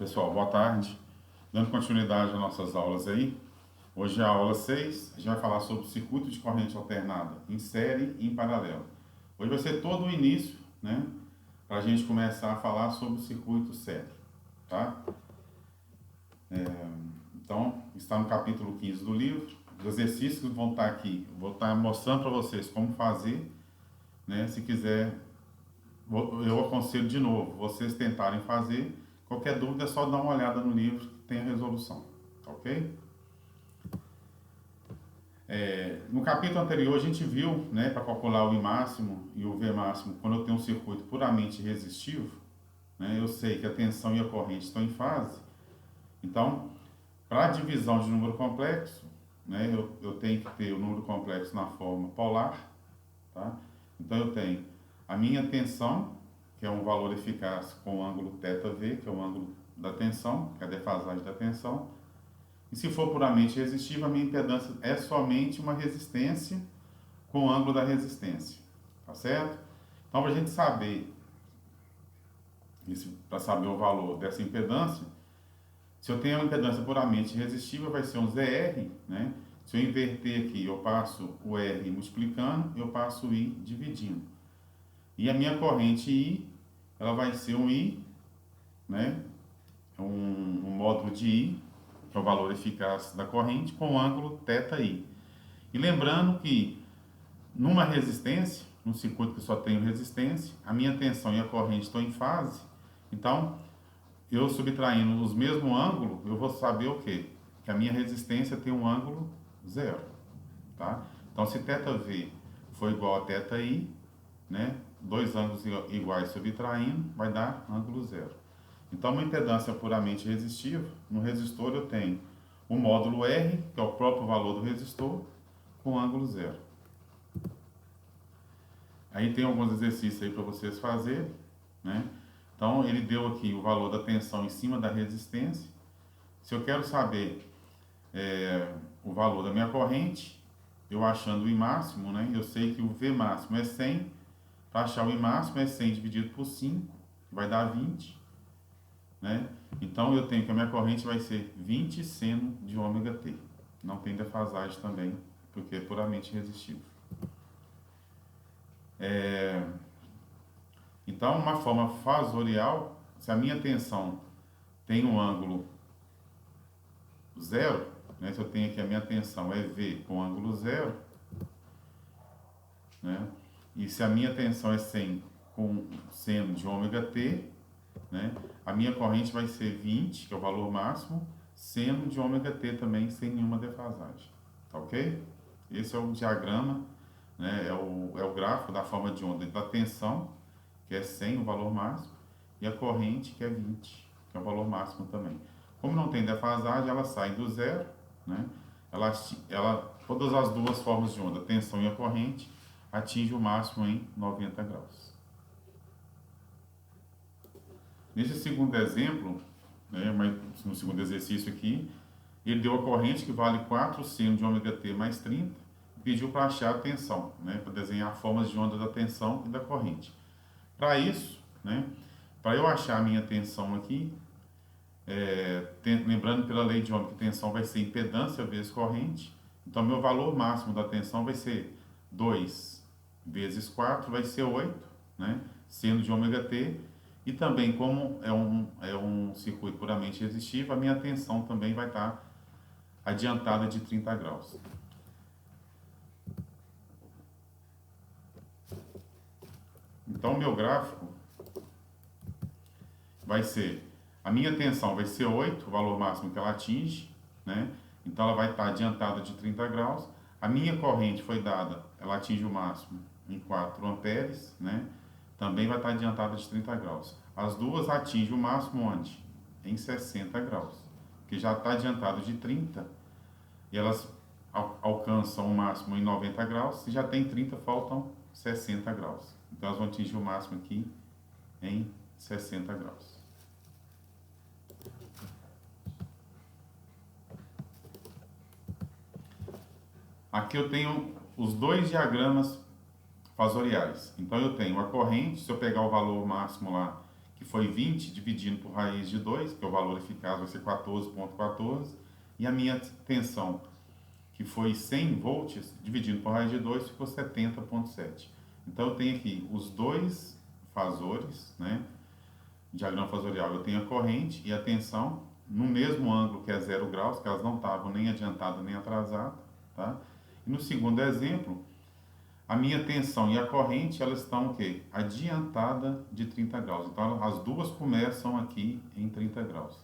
Pessoal, boa tarde. Dando continuidade às nossas aulas aí. Hoje é a aula 6, a gente vai falar sobre o circuito de corrente alternada em série e em paralelo. Hoje vai ser todo o início, né, para a gente começar a falar sobre o circuito série, tá? Então, está no capítulo 15 do livro. Os exercícios vão estar aqui, vou estar mostrando para vocês como fazer, né? Se quiser, eu aconselho de novo, vocês tentarem fazer. Qualquer dúvida é só dar uma olhada no livro que tem a resolução, ok? No capítulo anterior a gente viu, né, para calcular o I máximo e o V máximo, quando eu tenho um circuito puramente resistivo, né, eu sei que a tensão e a corrente estão em fase. Então, para a divisão de número complexo, né, eu tenho que ter o número complexo na forma polar, tá? Então eu tenho a minha tensão, que é um valor eficaz com o ângulo θV, que é o ângulo da tensão, que é a defasagem da tensão. E se for puramente resistivo, a minha impedância é somente uma resistência com o ângulo da resistência, tá certo? Então, para a gente saber, para saber o valor dessa impedância, se eu tenho uma impedância puramente resistível, vai ser um ZR, né? Se eu inverter aqui, eu passo o R multiplicando, eu passo o I dividindo. E a minha corrente I, ela vai ser um I, né? Um módulo de I, que é o valor eficaz da corrente, com o ângulo θI. E lembrando que numa resistência, num circuito que só tenho resistência, a minha tensão e a corrente estão em fase, então eu subtraindo os mesmos ângulos, eu vou saber o quê? Que a minha resistência tem um ângulo zero, tá? Então se θV for igual a θI, né, dois ângulos iguais subtraindo, vai dar ângulo zero. Então, uma impedância puramente resistiva, no resistor eu tenho o módulo R, que é o próprio valor do resistor, com ângulo zero. Aí tem alguns exercícios aí para vocês fazerem, né? Então, ele deu aqui o valor da tensão em cima da resistência. Se eu quero saber o valor da minha corrente, eu achando o I máximo, né? Eu sei que o V máximo é 100. Para achar o I máximo é 100 dividido por 5, vai dar 20. Né? Então eu tenho que a minha corrente vai ser 20 seno de ômega t. Não tem defasagem também, porque é puramente resistivo. Então, uma forma fasorial, se a minha tensão tem um ângulo zero, né? Se eu tenho aqui a minha tensão é V com ângulo zero, né? E se a minha tensão é 100 com seno de ômega t, né? A minha corrente vai ser 20, que é o valor máximo, seno de ômega t também, sem nenhuma defasagem. Tá ok? Esse é o diagrama, né? É o gráfico da forma de onda da tensão, que é 100, o valor máximo, e a corrente, que é 20, que é o valor máximo também. Como não tem defasagem, ela sai do zero, né? Todas as duas formas de onda, a tensão e a corrente, atinge o máximo em 90 graus. Nesse segundo exemplo, né, no segundo exercício aqui, ele deu a corrente que vale 4 seno de ômega t mais 30 e pediu para achar a tensão, né, para desenhar formas de onda da tensão e da corrente. Para isso, né, para eu achar a minha tensão aqui, lembrando pela lei de Ohm que tensão vai ser impedância vezes corrente, então meu valor máximo da tensão vai ser 2 vezes 4, vai ser 8, né, seno de ômega t. E também, como é um circuito puramente resistivo, a minha tensão também vai estar adiantada de 30 graus. Então, o meu gráfico vai ser, a minha tensão vai ser 8, o valor máximo que ela atinge, né? Então, ela vai estar adiantada de 30 graus. A minha corrente foi dada, ela atinge o máximo em 4 amperes, né? Também vai estar adiantada de 30 graus. As duas atingem o máximo onde? Em 60 graus, que já está adiantado de 30, e elas alcançam o máximo em 90 graus. Se já tem 30, faltam 60 graus. Então elas vão atingir o máximo aqui em 60 graus. Aqui eu tenho os dois diagramas fasoriais. Então eu tenho a corrente, se eu pegar o valor máximo lá, que foi 20, dividindo por raiz de 2, que é o valor eficaz vai ser 14,14, e a minha tensão, que foi 100 volts, dividindo por raiz de 2, ficou 70,7. Então, eu tenho aqui os dois fasores, né? Diagrama fasorial, eu tenho a corrente e a tensão no mesmo ângulo, que é 0 graus, que elas não estavam nem adiantadas nem atrasadas, tá? E no segundo exemplo, a minha tensão e a corrente, elas estão o quê? Adiantada de 30 graus. Então, as duas começam aqui em 30 graus.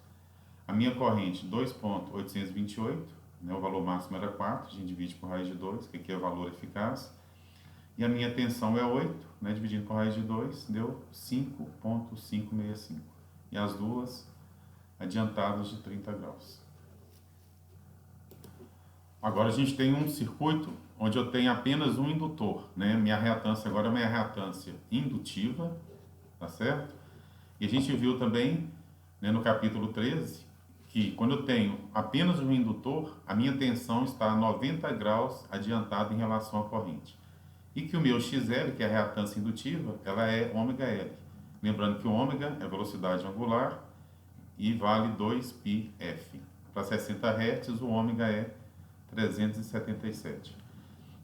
A minha corrente, 2,828, né? O valor máximo era 4, a gente divide por raiz de 2, que aqui é o valor eficaz. E a minha tensão é 8, né? Dividindo por raiz de 2, deu 5,565. E as duas adiantadas de 30 graus. Agora a gente tem um circuito onde eu tenho apenas um indutor, né? Minha reatância agora é uma reatância indutiva, tá certo? E a gente viu também, né, no capítulo 13, que quando eu tenho apenas um indutor, a minha tensão está a 90 graus adiantada em relação à corrente. E que o meu XL, que é a reatância indutiva, ela é ômega L. Lembrando que o ômega é velocidade angular e vale 2πf. Para 60 Hz, o ômega é 377.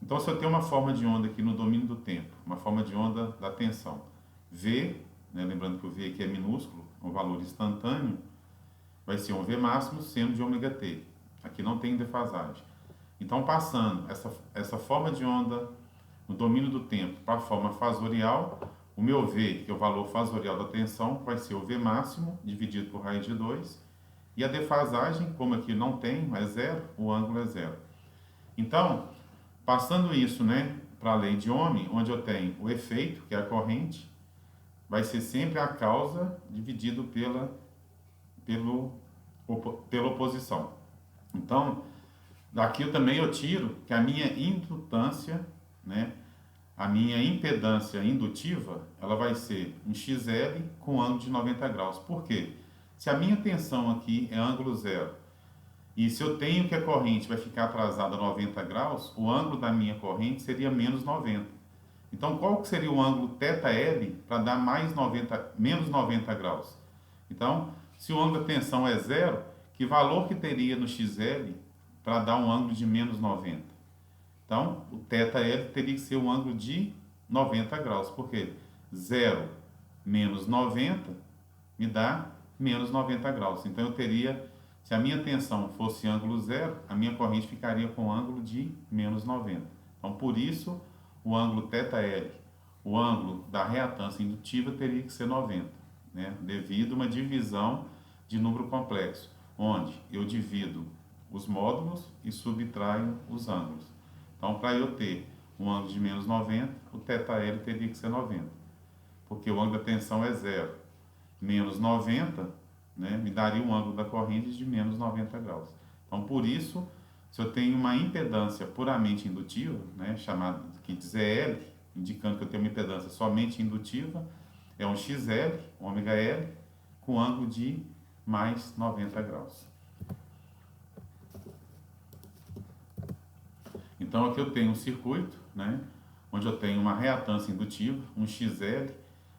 Então, se eu tenho uma forma de onda aqui no domínio do tempo, uma forma de onda da tensão, V, né, lembrando que o V aqui é minúsculo, um valor instantâneo, vai ser um V máximo seno de ômega t. Aqui não tem defasagem. Então, passando essa forma de onda no domínio do tempo para a forma fasorial, o meu V, que é o valor fasorial da tensão, vai ser o V máximo dividido por raiz de 2, e a defasagem, como aqui não tem, é zero, o ângulo é zero. Então, passando isso, né, para a lei de Ohm, onde eu tenho o efeito, que é a corrente, vai ser sempre a causa dividido pela oposição. Então, daqui também eu tiro que a minha indutância, né, a minha impedância indutiva, ela vai ser um XL com ângulo de 90 graus. Por quê? Se a minha tensão aqui é ângulo zero, e se eu tenho que a corrente vai ficar atrasada 90 graus, o ângulo da minha corrente seria menos 90. Então, qual que seria o ângulo θL para dar menos 90 graus? Então, se o ângulo da tensão é zero, que valor que teria no XL para dar um ângulo de menos 90? Então, o θL teria que ser um ângulo de 90 graus. Por quê? 0 menos 90 me dá menos 90 graus. Então, eu teria, se a minha tensão fosse ângulo zero, a minha corrente ficaria com ângulo de menos 90. Então, por isso, o ângulo θL, o ângulo da reatância indutiva, teria que ser 90, né? Devido a uma divisão de número complexo, onde eu divido os módulos e subtraio os ângulos. Então, para eu ter um ângulo de menos 90, o θL teria que ser 90, porque o ângulo da tensão é zero. Menos 90, né, me daria um ângulo da corrente de menos 90 graus. Então, por isso, se eu tenho uma impedância puramente indutiva, né, chamada aqui de ZL, indicando que eu tenho uma impedância somente indutiva, é um XL, ômega L, com ângulo de mais 90 graus. Então, aqui eu tenho um circuito, né, onde eu tenho uma reatância indutiva, um XL.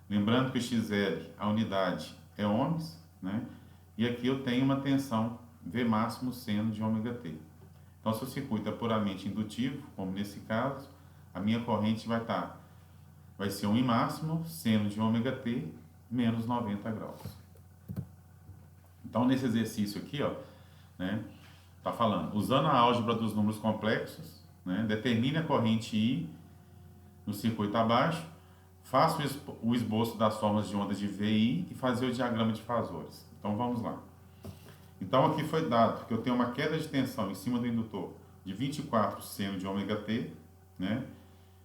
Lembrando que o XL, a unidade é ohms, né? E aqui eu tenho uma tensão V máximo seno de ômega t. Então, se o circuito é puramente indutivo, como nesse caso, a minha corrente vai ser um I máximo seno de ômega t menos 90 graus. Então, nesse exercício aqui, ó, né, tá falando, usando a álgebra dos números complexos, né, determine a corrente I no circuito abaixo, faça o esboço das formas de ondas de VI e fazer o diagrama de fasores. Então, vamos lá. Então, aqui foi dado que eu tenho uma queda de tensão em cima do indutor de 24 seno de ômega t, né?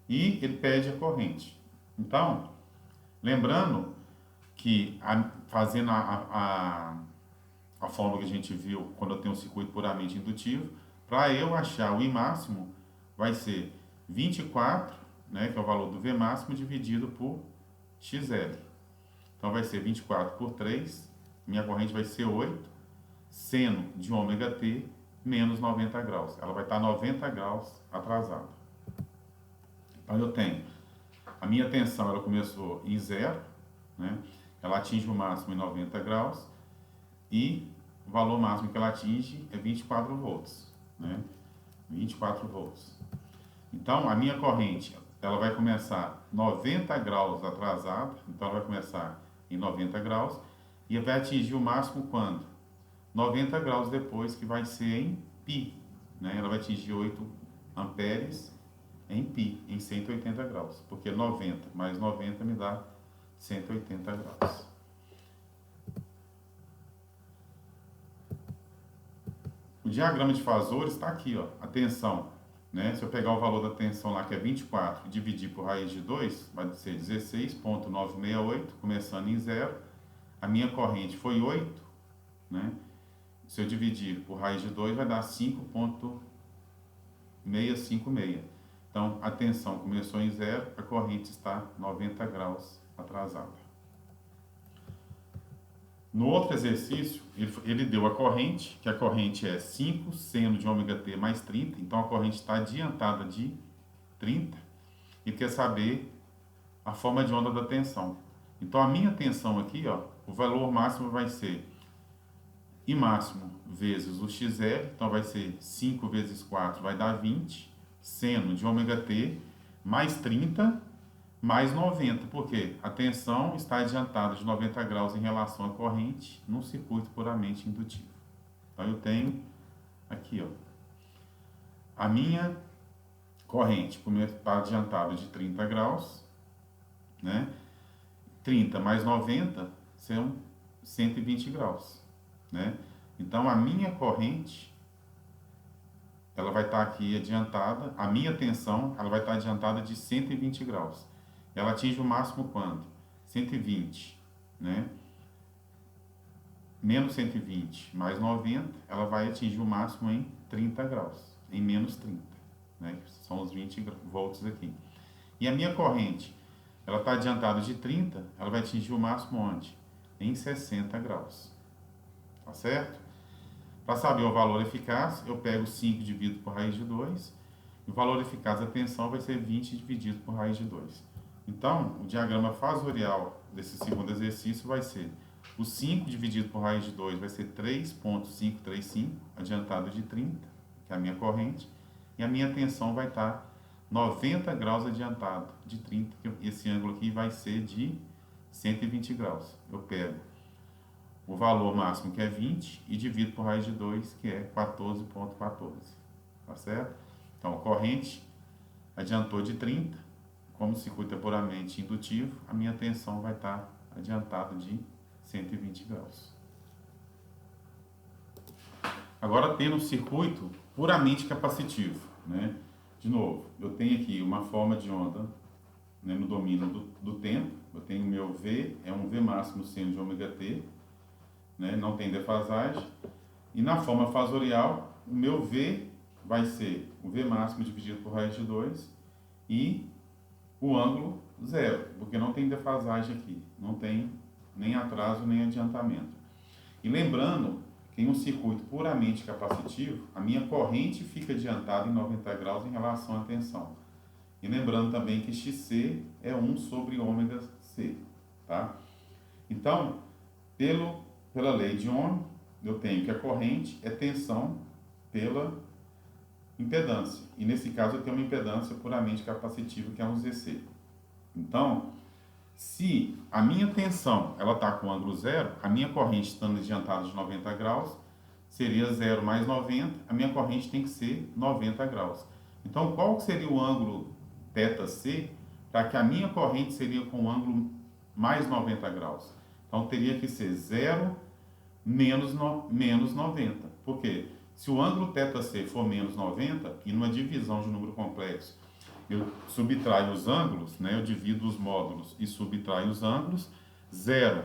E ele pede a corrente. Então, lembrando que fazendo a fórmula que a gente viu quando eu tenho um circuito puramente indutivo, para eu achar o I máximo, vai ser 24, né, que é o valor do V máximo, dividido por XL. Então, vai ser 24 por 3, minha corrente vai ser 8, seno de ômega t menos 90 graus. Ela vai estar 90 graus atrasada. Então, eu tenho a minha tensão, ela começou em zero, né? ela atinge o máximo em 90 graus e o valor máximo que ela atinge é 24 volts, né? 24 volts. Então, a minha corrente, ela vai começar 90 graus atrasada, então ela vai começar em 90 graus e vai atingir o máximo quando? 90 graus depois, que vai ser em π, né? Ela vai atingir 8 amperes em π, em 180 graus, porque 90 mais 90 me dá 180 graus. O diagrama de fasores está aqui, ó, a tensão, né? Se eu pegar o valor da tensão lá, que é 24, e dividir por raiz de 2, vai ser 16,968, começando em 0. A minha corrente foi 8, né? Se eu dividir por raiz de 2, vai dar 5,656. Então, a tensão começou em 0, a corrente está 90 graus atrasada. No outro exercício, ele deu a corrente, que a corrente é 5 seno de ômega t mais 30, então a corrente está adiantada de 30, e quer saber a forma de onda da tensão. Então, a minha tensão aqui, ó, o valor máximo vai ser I máximo vezes o XL, então vai ser 5 vezes 4, vai dar 20, seno de ômega t mais 30 mais 90, porque a tensão está adiantada de 90 graus em relação à corrente num circuito puramente indutivo. Então, eu tenho aqui, ó, a minha corrente está adiantada de 30 graus, né? 30 mais 90 são 120 graus, né? Então, a minha corrente, ela vai estar aqui adiantada, a minha tensão, ela vai estar adiantada de 120 graus. Ela atinge o máximo quando? 120, né? Menos 120 mais 90, ela vai atingir o máximo em 30 graus, em menos 30, né? São os 20 volts aqui. E a minha corrente, ela está adiantada de 30, ela vai atingir o máximo onde? Em 60 graus, tá certo? Para saber o valor eficaz, eu pego 5 dividido por raiz de 2, e o valor eficaz da tensão vai ser 20 dividido por raiz de 2. Então, o diagrama fasorial desse segundo exercício vai ser o 5 dividido por raiz de 2 vai ser 3,535, adiantado de 30, que é a minha corrente, e a minha tensão vai estar 90 graus adiantado de 30, que esse ângulo aqui vai ser de 120 graus. Eu pego o valor máximo, que é 20, e divido por raiz de 2, que é 14,14, tá certo? Então, a corrente adiantou de 30, como o circuito é puramente indutivo, a minha tensão vai estar adiantada de 120 graus. Agora, tendo um circuito puramente capacitivo, né? De novo, eu tenho aqui uma forma de onda, né, no domínio do tempo. Eu tenho o meu V, é um V máximo seno de ômega t, né? Não tem defasagem. E na forma fasorial, o meu V vai ser o V máximo dividido por raiz de 2 e o ângulo 0, porque não tem defasagem aqui, não tem nem atraso nem adiantamento. E lembrando que em um circuito puramente capacitivo, a minha corrente fica adiantada em 90 graus em relação à tensão. E lembrando também que XC é 1 sobre ômega C, tá? Então, pela lei de Ohm, eu tenho que a corrente é tensão pela impedância. E nesse caso eu tenho uma impedância puramente capacitiva, que é um ZC. Então, se a minha tensão ela está com ângulo 0, a minha corrente estando adiantada de 90 graus, seria 0 mais 90, a minha corrente tem que ser 90 graus. Então, qual seria o ângulo θc para que a minha corrente seria com o ângulo mais 90 graus? Então, teria que ser 0 menos 90. Por quê? Se o ângulo θc for menos 90, e numa divisão de número complexo, eu subtraio os ângulos, né? Eu divido os módulos e subtraio os ângulos, 0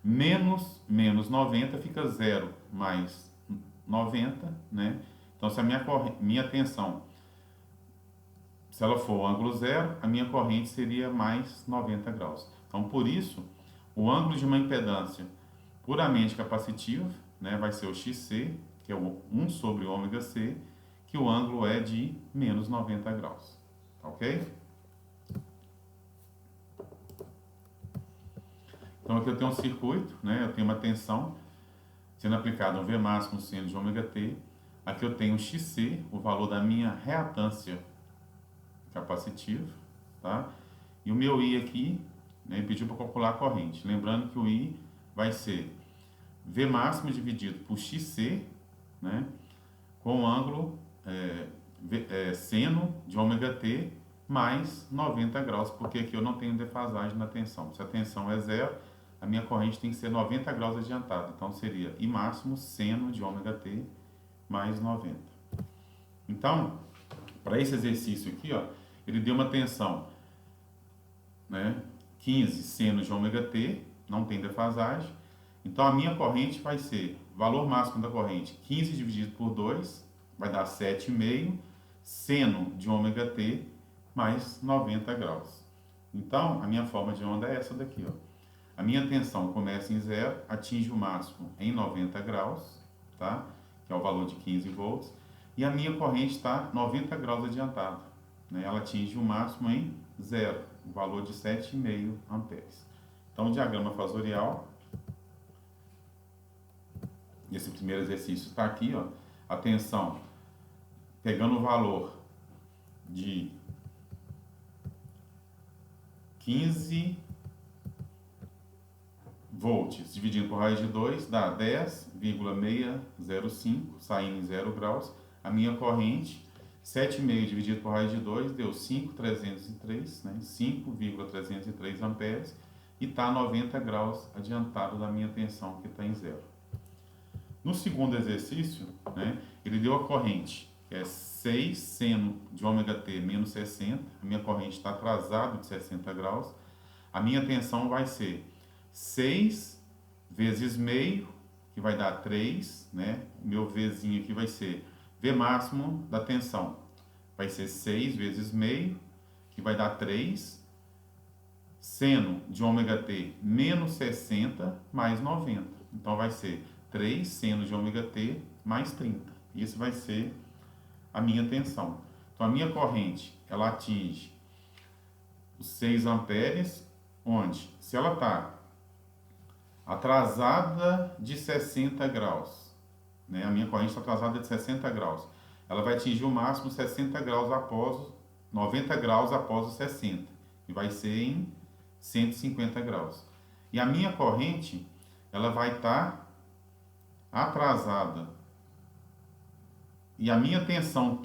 menos 90 fica 0 mais 90, né? Então, se a minha tensão, se ela for o ângulo 0, a minha corrente seria mais 90 graus. Então, por isso, o ângulo de uma impedância puramente capacitiva, né, vai ser o XC, que é o 1 sobre ômega C, que o ângulo é de menos 90 graus. Ok? Então aqui eu tenho um circuito, né? Eu tenho uma tensão sendo aplicada um V máximo seno de ômega t. Aqui eu tenho um XC, o valor da minha reatância capacitiva, tá? E o meu I aqui, né, pediu para calcular a corrente. Lembrando que o I vai ser V máximo dividido por XC, né, com o ângulo seno de ômega t mais 90 graus, porque aqui eu não tenho defasagem na tensão. Se a tensão é zero, a minha corrente tem que ser 90 graus adiantada. Então seria I máximo seno de ômega t mais 90. Então, para esse exercício aqui, ó, ele deu uma tensão, né, 15 seno de ômega t, não tem defasagem. Então a minha corrente vai ser, valor máximo da corrente, 15 dividido por 2, vai dar 7,5 seno de ômega t mais 90 graus. Então a minha forma de onda é essa daqui, ó. A minha tensão começa em 0, atinge o máximo em 90 graus, tá? Que é o valor de 15 volts. E a minha corrente está 90 graus adiantada, né? Ela atinge o máximo em 0, o valor de 7,5 amperes. Então o diagrama fasorial, esse primeiro exercício está aqui, ó. A tensão, pegando o valor de 15 volts dividido por raiz de 2 dá 10,605, saindo em 0 graus. A minha corrente, 7,5 dividido por raiz de 2 deu 5,303, né? 5,303 amperes, e está 90 graus adiantado da minha tensão, que está em 0. No segundo exercício, né, ele deu a corrente, que é 6 seno de ômega t menos 60, a minha corrente está atrasada de 60 graus, a minha tensão vai ser 6 vezes meio, que vai dar 3, né? Meu Vzinho aqui vai ser V máximo da tensão, vai ser 6 vezes meio, que vai dar 3, seno de ômega t menos 60 mais 90. Então vai ser 3 seno de ômega t mais 30. Isso vai ser a minha tensão. Então a minha corrente, ela atinge os 6 amperes, onde se ela está atrasada de 60 graus, né? A minha corrente está atrasada de 60 graus. Ela vai atingir o máximo 60 graus após 90 graus após os 60, e vai ser em 150 graus. E a minha corrente, ela vai estar atrasada. E a minha tensão,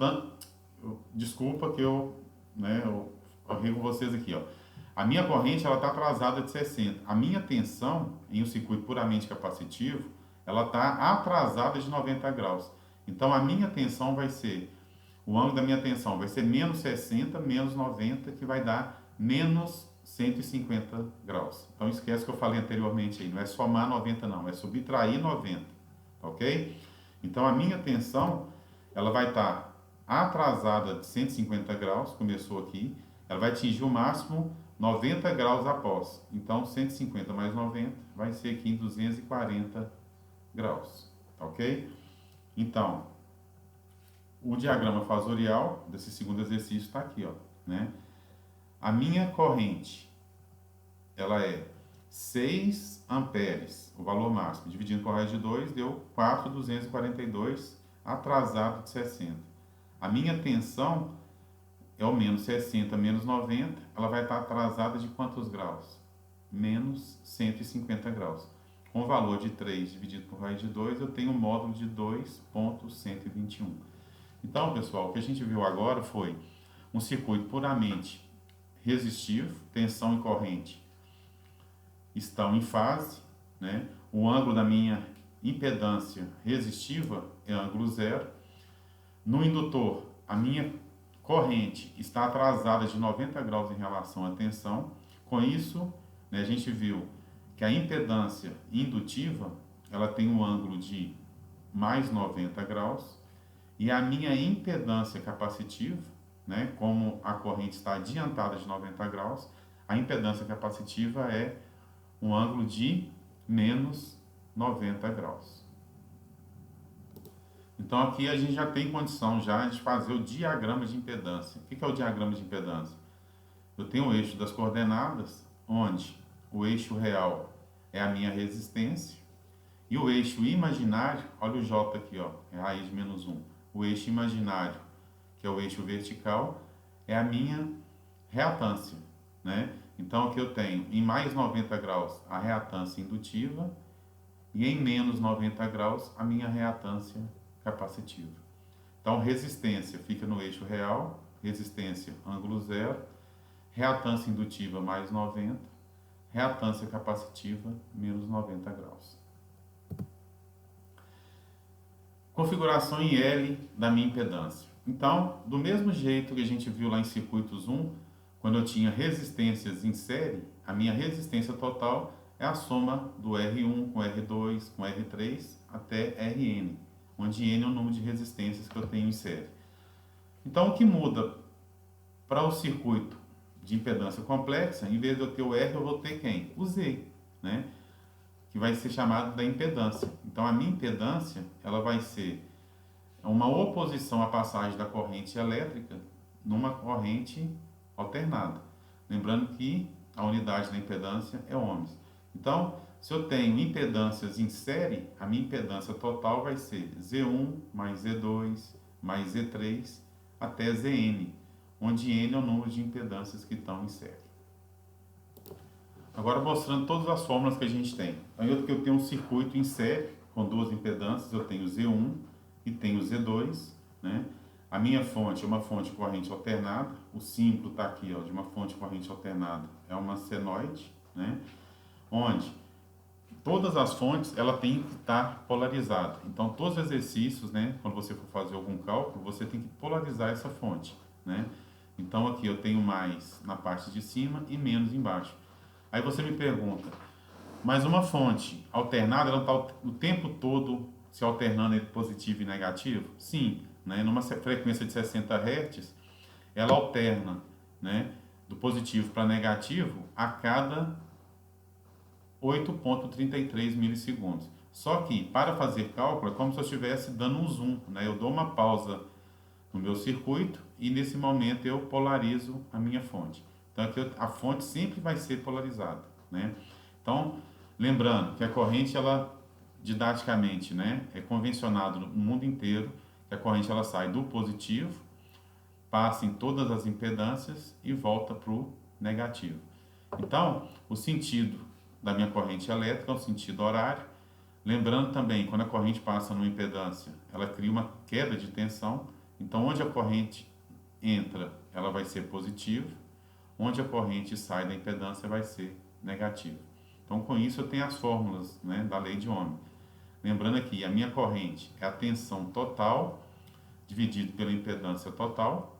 desculpa que eu errei com vocês aqui, ó. A minha corrente, ela está atrasada de 60. A minha tensão, em um circuito puramente capacitivo, ela está atrasada de 90 graus. Então, a minha tensão vai ser, o ângulo da minha tensão vai ser menos 60, menos 90, que vai dar menos 150 graus. Então, esquece o que eu falei anteriormente aí, não é somar 90 não, é subtrair 90, ok? Então, a minha tensão, ela vai estar atrasada de 150 graus, começou aqui, ela vai atingir o máximo 90 graus após. Então, 150 mais 90 vai ser aqui em 240 graus, ok? Então, o diagrama fasorial desse segundo exercício está aqui, ó, né? A minha corrente, ela é 6 amperes, o valor máximo, dividido por raiz de 2, deu 4,242, atrasado de 60. A minha tensão é o menos 60 menos 90, ela vai estar atrasada de quantos graus? Menos 150 graus. Com o valor de 3 dividido por raiz de 2, eu tenho um módulo de 2,121. Então, pessoal, o que a gente viu agora foi um circuito puramente resistivo, tensão e corrente estão em fase, né? O ângulo da minha impedância resistiva é ângulo zero. No indutor, a minha corrente está atrasada de 90 graus em relação à tensão. Com isso, né, a gente viu que a impedância indutiva, ela tem um ângulo de mais 90 graus, e a minha impedância capacitiva, né, como a corrente está adiantada de 90 graus, a impedância capacitiva é um ângulo de menos 90 graus. Então aqui a gente já tem condição já de fazer o diagrama de impedância. O que é o diagrama de impedância? Eu tenho o eixo das coordenadas, onde o eixo real é a minha resistência. E o eixo imaginário, olha o J aqui, ó, é raiz de menos 1. O eixo imaginário, que é o eixo vertical, é a minha reatância, né? Então, aqui eu tenho em mais 90 graus a reatância indutiva e em menos 90 graus a minha reatância capacitiva. Então, resistência fica no eixo real, resistência ângulo zero, reatância indutiva mais 90, reatância capacitiva menos 90 graus. Configuração em L da minha impedância. Então, do mesmo jeito que a gente viu lá em circuitos 1, quando eu tinha resistências em série, a minha resistência total é a soma do R1 com R2 com R3 até Rn, onde N é o número de resistências que eu tenho em série. Então, o que muda para o circuito de impedância complexa, em vez de eu ter o R, eu vou ter quem? O Z, né? Que vai ser chamado da impedância. Então, a minha impedância, ela vai ser uma oposição à passagem da corrente elétrica numa corrente alternada. Lembrando que a unidade da impedância é ohms. Então, se eu tenho impedâncias em série, a minha impedância total vai ser Z1 mais Z2 mais Z3 até Zn, onde N é o número de impedâncias que estão em série. Agora mostrando todas as fórmulas que a gente tem. Aí eu tenho um circuito em série com duas impedâncias, eu tenho Z1 e tenho Z2, né? A minha fonte é uma fonte corrente alternada, o símbolo está aqui, ó, de uma fonte corrente alternada, é uma senoide, né? Onde todas as fontes ela tem que estar polarizada. Então todos os exercícios, né, quando você for fazer algum cálculo, você tem que polarizar essa fonte, né? Então aqui eu tenho mais na parte de cima e menos embaixo. Aí você me pergunta, mas uma fonte alternada, ela está o tempo todo se alternando entre positivo e negativo? Sim, né? Numa frequência de 60 Hz, ela alterna, né, do positivo para negativo a cada 8,33 milissegundos. Só que, para fazer cálculo, é como se eu estivesse dando um zoom, né? Eu dou uma pausa no meu circuito e, nesse momento, eu polarizo a minha fonte. Então, aqui a fonte sempre vai ser polarizada, né? Então, lembrando que a corrente, ela, didaticamente, né, é convencionado no mundo inteiro, que a corrente ela sai do positivo, passa em todas as impedâncias e volta para o negativo. Então, o sentido da minha corrente elétrica é o sentido horário. Lembrando também, quando a corrente passa numa impedância, ela cria uma queda de tensão. Então, onde a corrente entra, ela vai ser positiva. Onde a corrente sai da impedância, vai ser negativa. Então, com isso, eu tenho as fórmulas, né, da lei de Ohm. Lembrando aqui, a minha corrente é a tensão total dividido pela impedância total.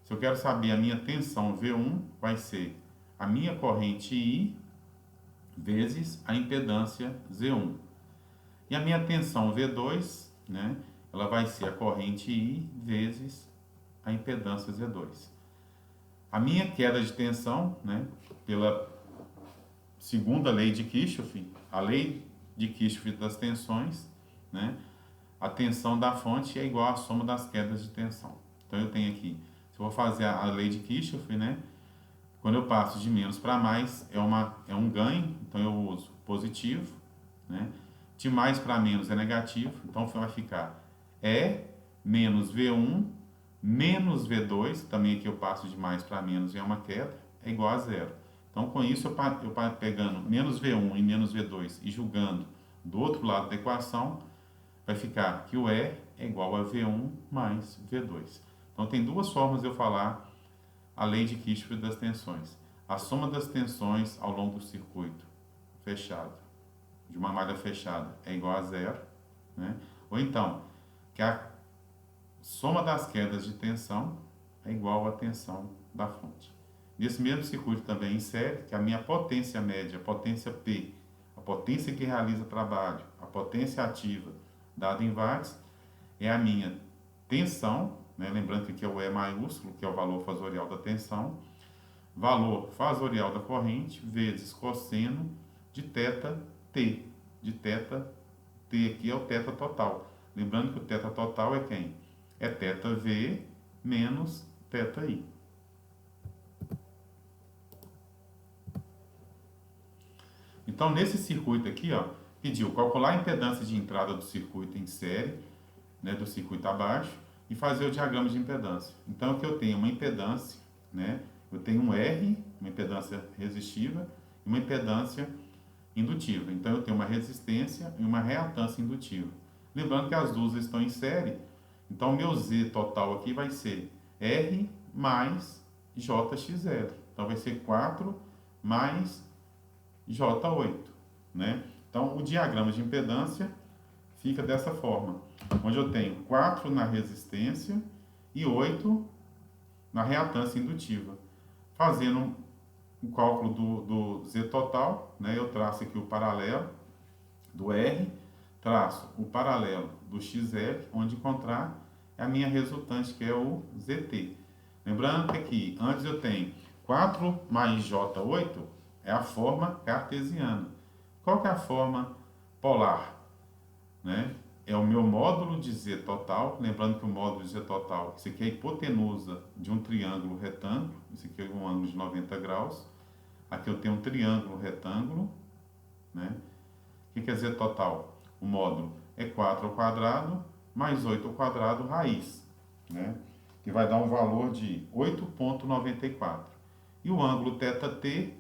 Se eu quero saber a minha tensão V1, vai ser a minha corrente I vezes a impedância Z1. E a minha tensão V2, né, ela vai ser a corrente I vezes a impedância Z2. A minha queda de tensão, né, pela segunda lei de Kirchhoff, a lei de Kirchhoff das tensões, né, a tensão da fonte é igual à soma das quedas de tensão. Então eu tenho aqui, se eu vou fazer a lei de Kirchhoff, né, quando eu passo de menos para mais, é um ganho, então eu uso positivo, né? De mais para menos é negativo, então vai ficar E menos V1 menos V2, também aqui eu passo de mais para menos e é uma queda, é igual a zero. Então com isso eu pegando menos V1 e menos V2 e julgando do outro lado da equação, vai ficar que o E é igual a V1 mais V2. Então tem duas formas de eu falar a lei de Kirchhoff das tensões. A soma das tensões ao longo do circuito fechado, de uma malha fechada, é igual a zero, né? Ou então, que a soma das quedas de tensão é igual à tensão da fonte. Nesse mesmo circuito também em série, que a minha potência média, a potência P, a potência que realiza trabalho, a potência ativa dada em watts, é a minha tensão, né? Lembrando que aqui é o E maiúsculo, que é o valor fasorial da tensão, valor fasorial da corrente, vezes cosseno de θ T. De θ T aqui é o θ total. Lembrando que o θ total é quem? É θV menos θI. Então, nesse circuito aqui, ó, pediu calcular a impedância de entrada do circuito em série, né, do circuito abaixo, e fazer o diagrama de impedância. Então, aqui eu tenho uma impedância, né, eu tenho um R, uma impedância resistiva, e uma impedância indutiva. Então, eu tenho uma resistência e uma reatância indutiva. Lembrando que as duas estão em série, então meu Z total aqui vai ser R mais JX0. Então, vai ser 4 mais J8, né? Então, o diagrama de impedância fica dessa forma, onde eu tenho 4 na resistência e 8 na reatância indutiva. Fazendo o cálculo do Z total, né, eu traço aqui o paralelo do R, traço o paralelo do XL, onde encontrar a minha resultante, que é o ZT. Lembrando que aqui, antes eu tenho 4 mais J8, é a forma cartesiana. Qual que é a forma polar? Né? É o meu módulo de Z total, lembrando que o módulo de Z total, isso aqui é a hipotenusa de um triângulo retângulo, isso aqui é um ângulo de 90 graus, aqui eu tenho um triângulo retângulo, né? O que é Z total? O módulo é 4 ao quadrado mais 8 ao quadrado raiz, né? Que vai dar um valor de 8,94. E o ângulo θt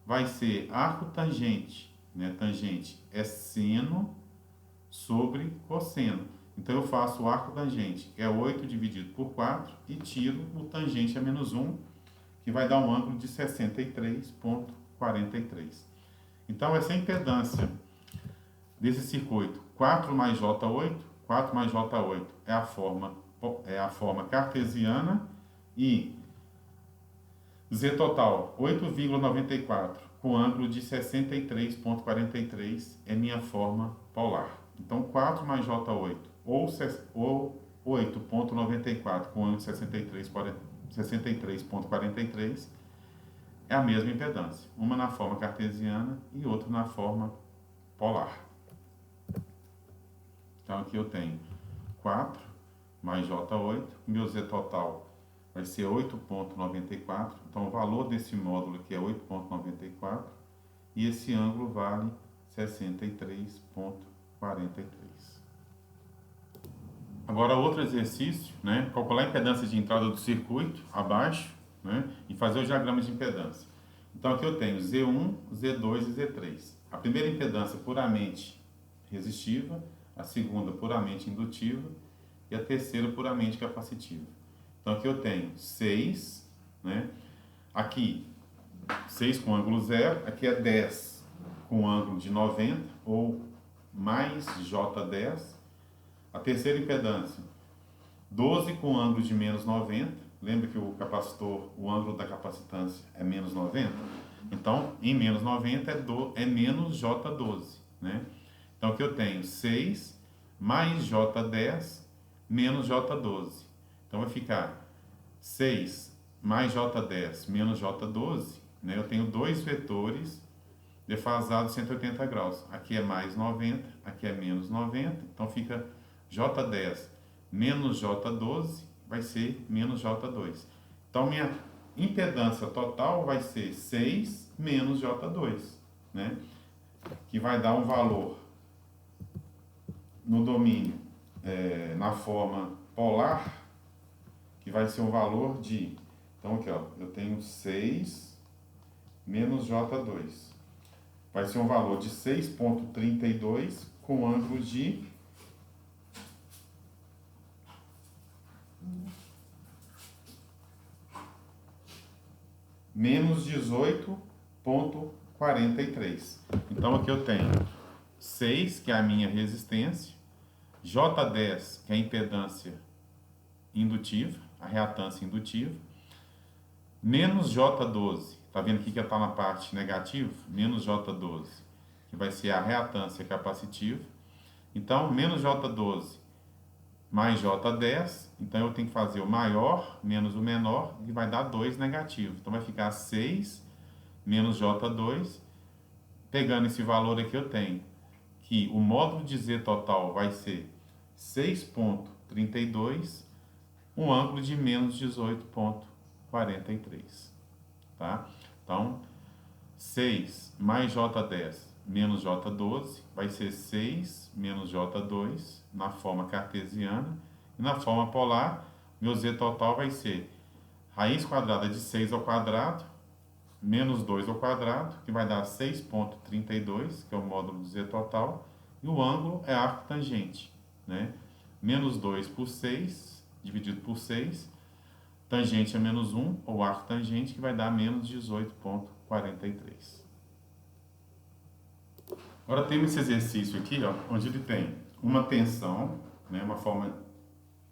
vai ser arco tangente, né? Tangente é seno sobre cosseno. Então, eu faço o arco tangente, que é 8 dividido por 4, e tiro o tangente a menos 1, que vai dar um ângulo de 63,43. Então, essa impedância desse circuito, 4 mais J8, 4 mais J8 é a forma cartesiana, e Z total 8,94 com ângulo de 63,43 é minha forma polar. Então, 4 mais J8 ou 8,94 com ângulo de 63,43 é a mesma impedância. Uma na forma cartesiana e outra na forma polar. Então, aqui eu tenho 4 mais J8, meu Z total vai ser 8,94. Então, o valor desse módulo aqui é 8,94 e esse ângulo vale 63,43. Agora, outro exercício, né? Calcular a impedância de entrada do circuito abaixo, né? E fazer o diagrama de impedância. Então, aqui eu tenho Z1, Z2 e Z3. A primeira impedância puramente resistiva, a segunda puramente indutiva e a terceira puramente capacitiva. Então, aqui eu tenho 6, né? Aqui, 6 com ângulo 0, aqui é 10 com ângulo de 90, ou mais J10. A terceira impedância, 12 com ângulo de menos 90. Lembra que o capacitor, o ângulo da capacitância é menos 90? Então, em menos 90 é menos J12, né? Então, aqui eu tenho 6 mais J10 menos J12. Então, vai ficar 6 mais J10 menos J12, né? Eu tenho dois vetores defasados 180 graus. Aqui é mais 90, aqui é menos 90. Então, fica J10 menos J12 vai ser menos J2. Então, minha impedância total vai ser 6 menos J2, né? Que vai dar um valor no domínio, na forma polar, que vai ser um valor de... Então, aqui, ó, eu tenho 6 menos J2. Vai ser um valor de 6,32 com ângulo de menos 18,43. Então, aqui eu tenho 6, que é a minha resistência, J10, que é a impedância indutiva, a reatância indutiva, menos J12, tá vendo aqui que está na parte negativa? Menos J12, que vai ser a reatância capacitiva. Então, menos J12 mais J10, então eu tenho que fazer o maior menos o menor, que vai dar 2 negativo. Então, vai ficar 6 menos J2. Pegando esse valor aqui, eu tenho que o módulo de Z total vai ser 6,32, um ângulo de menos 18,43. Tá? Então, 6 mais J10 menos J12 vai ser 6 menos J2 na forma cartesiana. E na forma polar, meu Z total vai ser raiz quadrada de 6 ao quadrado menos 2 ao quadrado, que vai dar 6,32, que é o módulo do Z total. E o ângulo é arco tangente, né? Menos 2 por 6, dividido por 6. Tangente é menos 1, ou arco tangente, que vai dar menos 18,43. Agora temos esse exercício aqui, ó, onde ele tem uma tensão, né, uma forma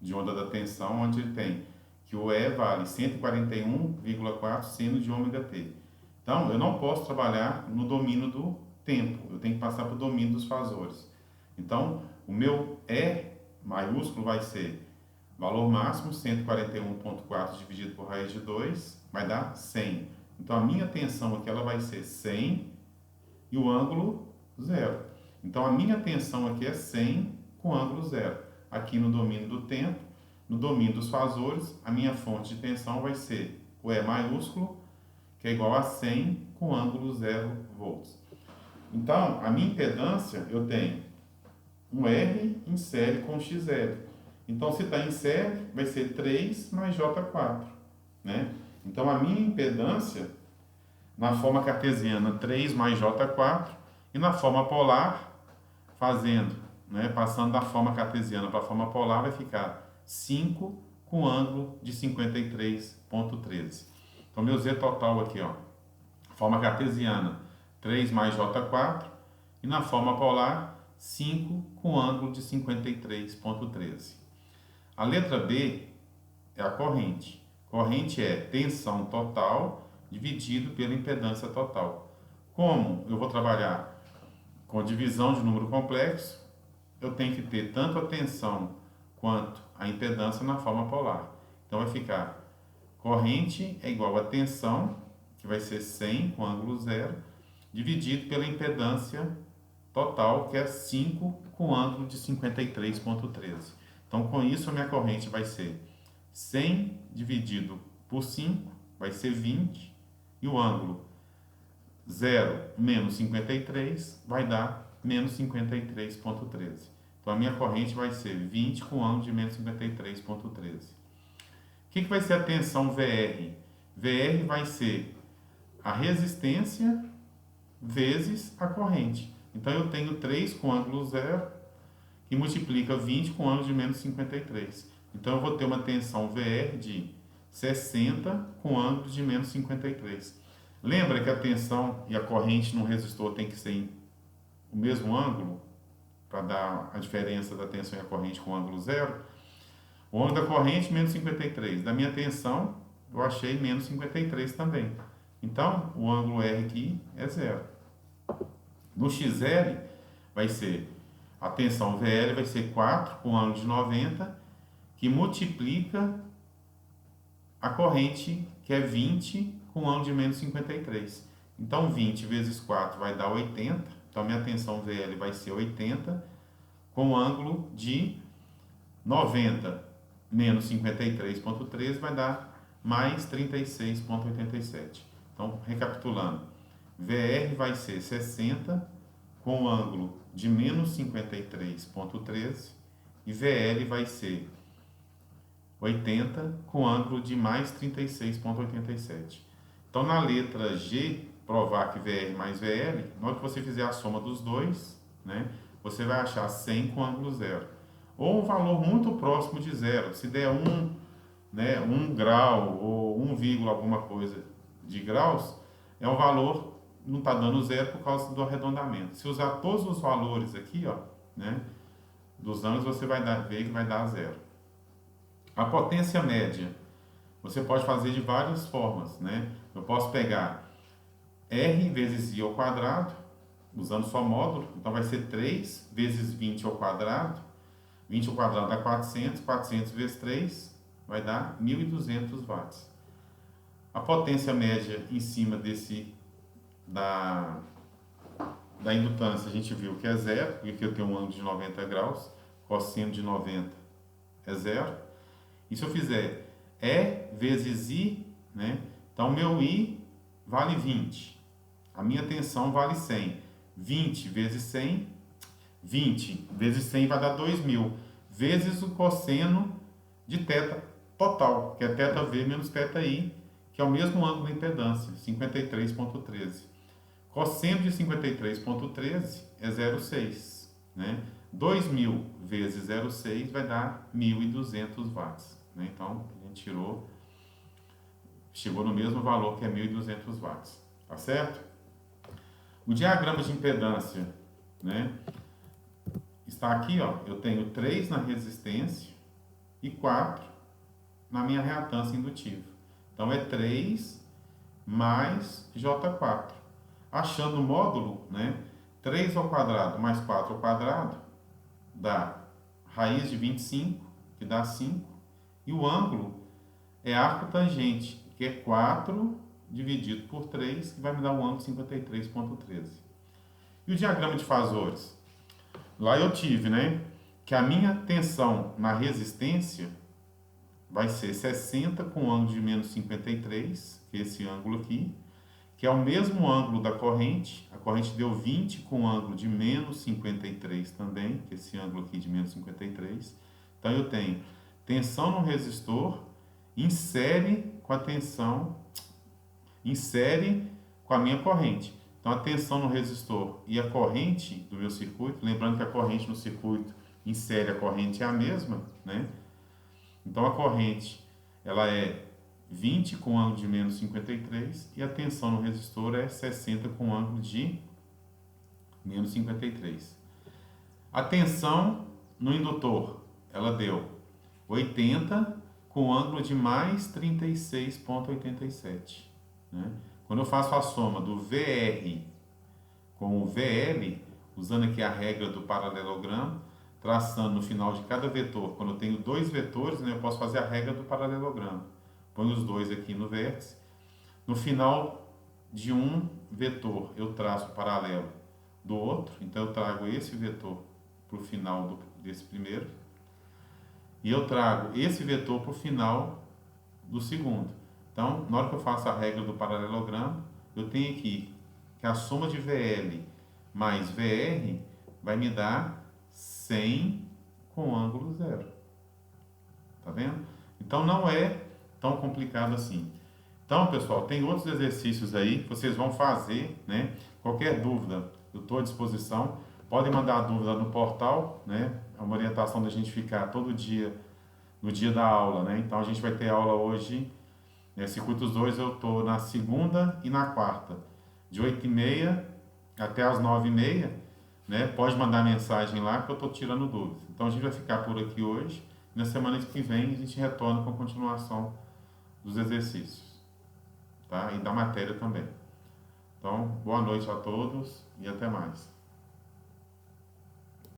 de onda da tensão, onde ele tem que o E vale 141,4 seno de ômega t. Então, eu não posso trabalhar no domínio do tempo, eu tenho que passar para o domínio dos fasores. Então, o meu E maiúsculo vai ser valor máximo 141,4 dividido por raiz de 2, vai dar 100. Então, a minha tensão aqui ela vai ser 100 e o ângulo 0. Então, a minha tensão aqui é 100 com ângulo 0. Aqui no domínio do tempo, no domínio dos fasores, a minha fonte de tensão vai ser o E maiúsculo, que é igual a 100 com ângulo 0 volts. Então, a minha impedância, eu tenho um R em série com XL. Então, se está em série, vai ser 3 mais J4, né? Então, a minha impedância, na forma cartesiana, 3 mais J4, e na forma polar, fazendo, né, passando da forma cartesiana para a forma polar, vai ficar 5 com ângulo de 53,13. Então, meu Z total aqui, ó, forma cartesiana, 3 mais J4, e na forma polar, 5 com ângulo de 53,13. A letra B é a corrente. Corrente é tensão total dividido pela impedância total. Como eu vou trabalhar com divisão de número complexo, eu tenho que ter tanto a tensão quanto a impedância na forma polar. Então, vai ficar corrente é igual a tensão, que vai ser 100 com ângulo 0, dividido pela impedância total, que é 5 com ângulo de 53,13. Então, com isso, a minha corrente vai ser 100 dividido por 5, vai ser 20, e o ângulo 0 menos 53 vai dar menos 53,13. Então, a minha corrente vai ser 20 com ângulo de menos 53,13. O que vai ser a tensão VR? VR vai ser a resistência vezes a corrente. Então, eu tenho 3 com ângulo 0, que multiplica 20 com ângulo de menos 53. Então, eu vou ter uma tensão VR de 60 com ângulo de menos 53. Lembra que a tensão e a corrente no resistor tem que ser o mesmo ângulo, para dar a diferença da tensão e a corrente com ângulo 0? O ângulo da corrente, menos 53. Da minha tensão, eu achei menos 53 também. Então, o ângulo R aqui é 0. No XL, vai ser a tensão VL vai ser 4 com ângulo de 90, que multiplica a corrente, que é 20 com ângulo de menos 53. Então, 20 vezes 4 vai dar 80. Então, minha tensão VL vai ser 80 com ângulo de 90 menos 53,13 vai dar mais 36,87. Então, recapitulando, VR vai ser 60 com ângulo de menos 53,13 e VL vai ser 80 com ângulo de mais 36,87. Então, na letra G, provar que VR mais VL, na hora que você fizer a soma dos dois, né, você vai achar 100 com ângulo 0. Ou um valor muito próximo de 0. Se der 1, né, 1 grau ou 1, alguma coisa de graus, é um valor, não está dando 0 por causa do arredondamento. Se usar todos os valores aqui, ó, né, dos ângulos, você vai ver que vai dar 0. A potência média, você pode fazer de várias formas, né? Eu posso pegar R vezes I ao quadrado, usando só módulo, então vai ser 3 vezes 20 ao quadrado, 20 ao quadrado dá 400, 400 vezes 3 vai dar 1.200 watts. A potência média em cima da indutância, a gente viu que é 0, porque aqui eu tenho um ângulo de 90 graus, cosseno de 90 é 0. E se eu fizer E vezes I, né? Então, meu I vale 20. A minha tensão vale 100. 20 vezes 100, 20 vezes 100 vai dar 2.000, vezes o cosseno de θ total, que é θV menos θI, que é o mesmo ângulo da impedância, 53,13. Cosseno de 53,13 é 0,6, né? 2.000 vezes 0,6 vai dar 1.200 watts, né? Então, a gente chegou no mesmo valor que é 1.200 watts, tá certo? O diagrama de impedância, né? Está aqui, ó, eu tenho 3 na resistência e 4 na minha reatância indutiva. Então, é 3 mais J4. Achando o módulo, né? 3 ao quadrado mais 4 ao quadrado dá raiz de 25, que dá 5. E o ângulo é arco tangente, que é 4 dividido por 3, que vai me dar o ângulo 53,13. E o diagrama de fasores? Lá eu tive, né? Que a minha tensão na resistência vai ser 60 com ângulo de menos 53, que é esse ângulo aqui, que é o mesmo ângulo da corrente. A corrente deu 20 com ângulo de menos 53 também, que é esse ângulo aqui de menos 53. Então, eu tenho tensão no resistor, insere com a tensão, insere com a minha corrente. Então, a tensão no resistor e a corrente do meu circuito, lembrando que a corrente no circuito insere, a corrente é a mesma, né? Então, a corrente, ela é 20 com ângulo de menos 53 e a tensão no resistor é 60 com ângulo de menos 53. A tensão no indutor, ela deu 80 com ângulo de mais 36,87. Né? Quando eu faço a soma do VR com o VL, usando aqui a regra do paralelogramo, traçando no final de cada vetor, quando eu tenho 2 vetores, né, eu posso fazer a regra do paralelogramo. Põe os 2 aqui no vértice. No final de um vetor, eu traço o paralelo do outro. Então, eu trago esse vetor para o final desse primeiro. E eu trago esse vetor para o final do segundo. Então, na hora que eu faço a regra do paralelogramo, eu tenho aqui que a soma de VL mais VR vai me dar 100 com ângulo zero. Tá vendo? Então, não é tão complicado assim. Então, pessoal, tem outros exercícios aí que vocês vão fazer, né? Qualquer dúvida, eu estou à disposição. Podem mandar a dúvida no portal, né? É uma orientação da gente ficar todo dia, no dia da aula, né? Então, a gente vai ter aula hoje, Circuitos 2, eu estou na segunda e na quarta, de 8h30 até as 9h30, né? Pode mandar mensagem lá que eu estou tirando dúvidas. Então, a gente vai ficar por aqui hoje. Na semana que vem, a gente retorna com a continuação dos exercícios, tá? E da matéria também. Então, boa noite a todos e até mais.